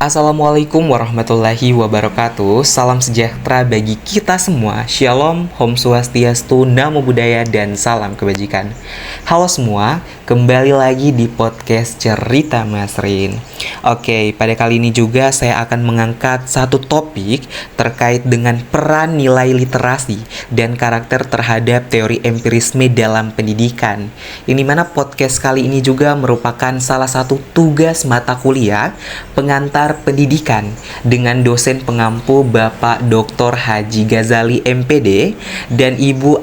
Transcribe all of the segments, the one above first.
Assalamualaikum warahmatullahi wabarakatuh. Salam sejahtera bagi kita semua. Shalom, Om Swastiastu, Namo Buddhaya, dan salam kebajikan. Halo semua, kembali lagi di podcast Cerita Mas Rin. Oke, pada kali ini juga saya akan mengangkat satu topik terkait dengan peran nilai literasi dan karakter terhadap teori empirisme dalam pendidikan. Ini mana podcast kali ini juga merupakan salah satu tugas mata kuliah pengantar pendidikan dengan dosen pengampu Bapak Dr. Haji Ghazali MPD dan Ibu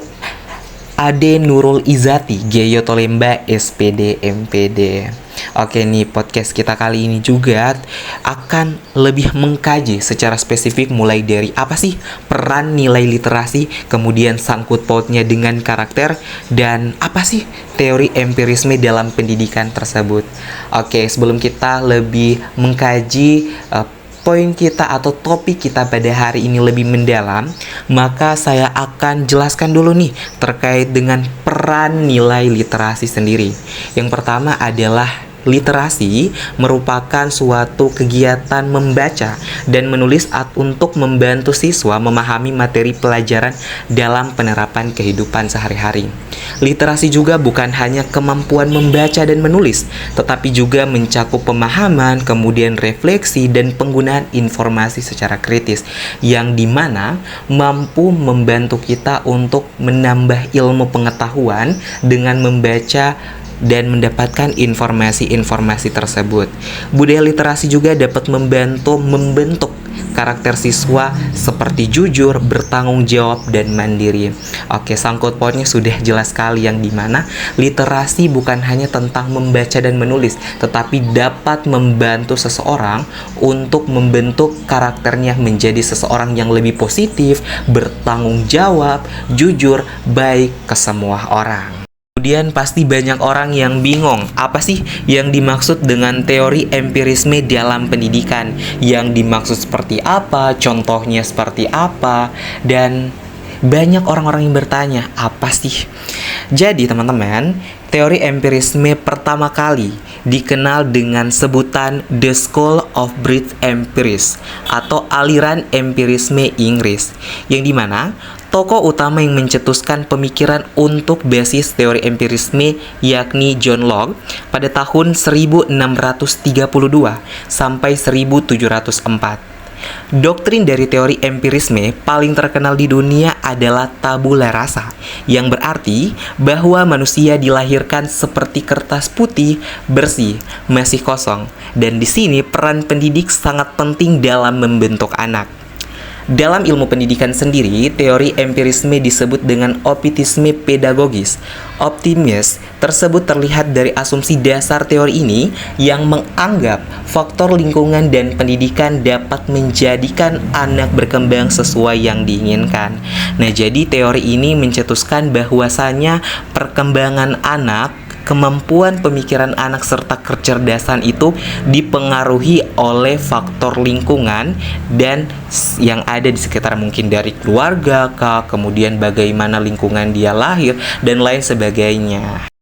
Ade Nurul Izati Geyotolemba SPD MPD. Oke nih, podcast kita kali ini juga akan lebih mengkaji secara spesifik mulai dari apa sih peran nilai literasi, kemudian sangkut pautnya dengan karakter, dan apa sih teori empirisme dalam pendidikan tersebut. Oke, sebelum kita lebih mengkaji poin kita atau topik kita pada hari ini lebih mendalam, maka saya akan jelaskan dulu nih terkait dengan peran nilai literasi sendiri. Yang pertama adalah literasi merupakan suatu kegiatan membaca dan menulis untuk membantu siswa memahami materi pelajaran dalam penerapan kehidupan sehari-hari. Literasi juga bukan hanya kemampuan membaca dan menulis, tetapi juga mencakup pemahaman, kemudian refleksi dan penggunaan informasi secara kritis, yang dimana mampu membantu kita untuk menambah ilmu pengetahuan dengan membaca dan mendapatkan informasi-informasi tersebut. Budaya literasi juga dapat membentuk karakter siswa seperti jujur, bertanggung jawab, dan mandiri. Oke, sangkut pautnya sudah jelas sekali, yang dimana literasi bukan hanya tentang membaca dan menulis, tetapi dapat membantu seseorang untuk membentuk karakternya menjadi seseorang yang lebih positif, bertanggung jawab, jujur, baik ke semua orang. Kemudian pasti banyak orang yang bingung, apa sih yang dimaksud dengan teori empirisme dalam pendidikan? Yang dimaksud seperti apa? Contohnya seperti apa? Dan banyak orang-orang yang bertanya, apa sih? Jadi teman-teman, teori empirisme pertama kali dikenal dengan sebutan The School of British Empirics atau aliran empirisme Inggris, yang dimana tokoh utama yang mencetuskan pemikiran untuk basis teori empirisme yakni John Locke pada tahun 1632 sampai 1704. Doktrin dari teori empirisme paling terkenal di dunia adalah tabula rasa, yang berarti bahwa manusia dilahirkan seperti kertas putih, bersih, masih kosong. Dan di sini peran pendidik sangat penting dalam membentuk anak. Dalam ilmu pendidikan sendiri, teori empirisme disebut dengan optimisme pedagogis. Optimis tersebut terlihat dari asumsi dasar teori ini yang menganggap faktor lingkungan dan pendidikan dapat menjadikan anak berkembang sesuai yang diinginkan. Nah, jadi teori ini mencetuskan bahwasanya perkembangan anak, kemampuan pemikiran anak serta kecerdasan itu dipengaruhi oleh faktor lingkungan dan yang ada di sekitar, mungkin dari keluarga kah, kemudian bagaimana lingkungan dia lahir dan lain sebagainya.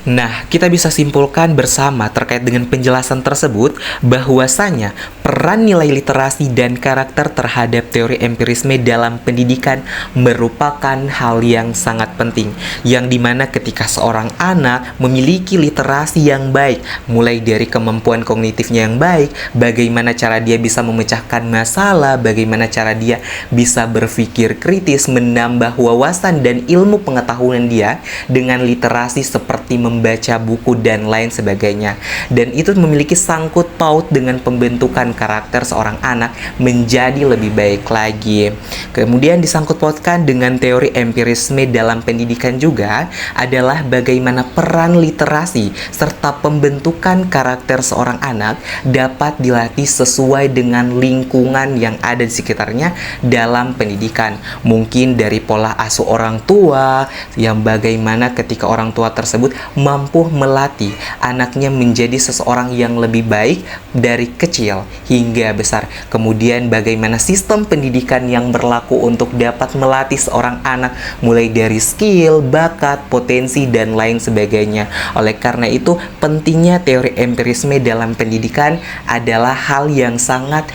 Nah, kita bisa simpulkan bersama terkait dengan penjelasan tersebut bahwasanya peran nilai literasi dan karakter terhadap teori empirisme dalam pendidikan merupakan hal yang sangat penting, yang dimana ketika seorang anak memiliki literasi yang baik, mulai dari kemampuan kognitifnya yang baik, bagaimana cara dia bisa memecahkan masalah, bagaimana cara dia bisa berpikir kritis, menambah wawasan dan ilmu pengetahuan dia dengan literasi seperti membaca buku dan lain sebagainya. Dan itu memiliki sangkut paut dengan pembentukan karakter seorang anak menjadi lebih baik lagi. Kemudian disangkut pautkan dengan teori empirisme dalam pendidikan juga adalah bagaimana peran literasi serta pembentukan karakter seorang anak dapat dilatih sesuai dengan lingkungan yang ada di sekitarnya dalam pendidikan. Mungkin dari pola asuh orang tua, yang bagaimana ketika orang tua tersebut mampu melatih anaknya menjadi seseorang yang lebih baik dari kecil, hingga besar. Kemudian bagaimana sistem pendidikan yang berlaku untuk dapat melatih seorang anak mulai dari skill, bakat, potensi, dan lain sebagainya. Oleh karena itu, pentingnya teori empirisme dalam pendidikan adalah hal yang sangat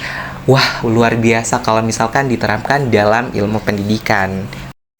luar biasa kalau misalkan diterapkan dalam ilmu pendidikan.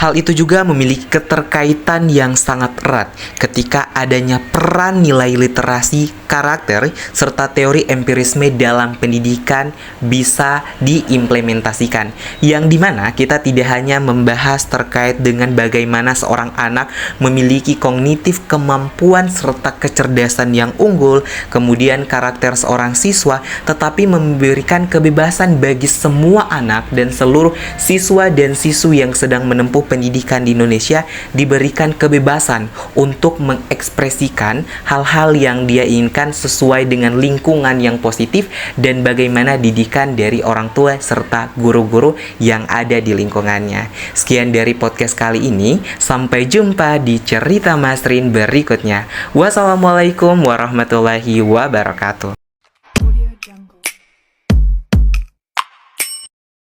Hal itu juga memiliki keterkaitan yang sangat erat ketika adanya peran nilai literasi, karakter, serta teori empirisme dalam pendidikan bisa diimplementasikan. Yang dimana kita tidak hanya membahas terkait dengan bagaimana seorang anak memiliki kognitif kemampuan serta kecerdasan yang unggul, kemudian karakter seorang siswa, tetapi memberikan kebebasan bagi semua anak dan seluruh siswa dan siswi yang sedang menempuh pendidikan di Indonesia diberikan kebebasan untuk mengekspresikan hal-hal yang dia inginkan sesuai dengan lingkungan yang positif dan bagaimana didikan dari orang tua serta guru-guru yang ada di lingkungannya. Sekian dari podcast kali ini, sampai jumpa di cerita Mas Rin berikutnya. Wassalamualaikum warahmatullahi wabarakatuh.